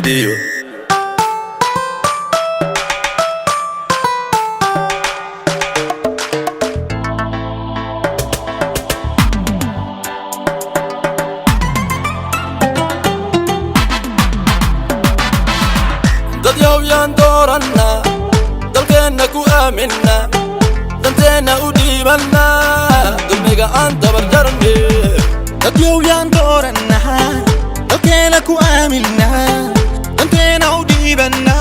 studio. dad yaan doorana dalkeena ku aamina danteena u dhiibana dulmiga aan dabar jarne dad yaan doorana dalkeena ku aamina danteena u dhiibana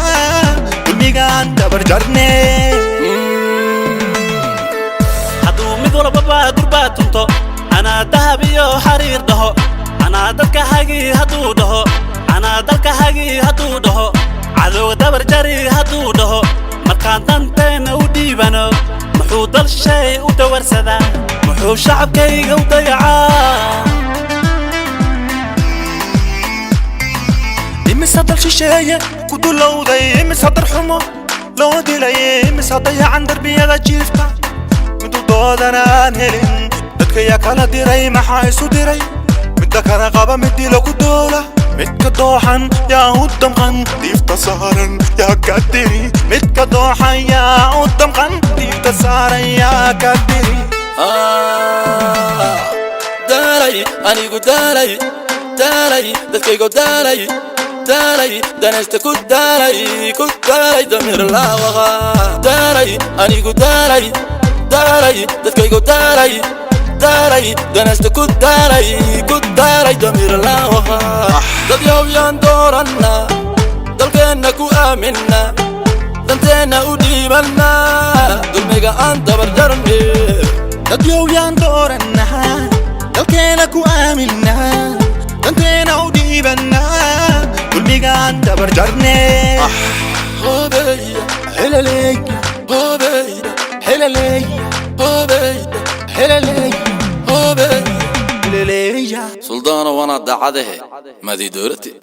dulmiga aan dabar jarne haduu mid walba durba tunto ana dahab iyo xariir dhaho ana dadka hagi haduu dhaho ana dalka hagi haduu dhaho عدو دبر جري هدو دهو مركان دانتين وديبانو محو دل شيء ودور سدا محو شعب كي وضيعا إمس هدل شيء كدو لو ضي إمس هدر حمو لو دي لي إمس هضيع عن دربي هذا جيفتا مدو دودنا انهلين ددك يا كالا ديري محايسو ديري مدك انا غابا مدي لو كدولا متكدوحن يا قدام ديفتا سهرن يا كدري متكدوحن يا قدام ديفتا سهرن يا كدري داري اني قد داري دكيغو داري دانست كود داري دمير لا وغا داري اني قد داري دكيغو داري دانست كود داري دمير لا وغا dad yaan doorana dalkeena ku aamina danteena u dhiibana dulmiga aan dabar jarne dad yaan doorana dalkeena ku aamina danteena u dhiibana dulmiga aan dabar jarne hobeya helaley hobeya helaley hobeya helaley hobeya سلطان وانا دعاده ما دي دورتي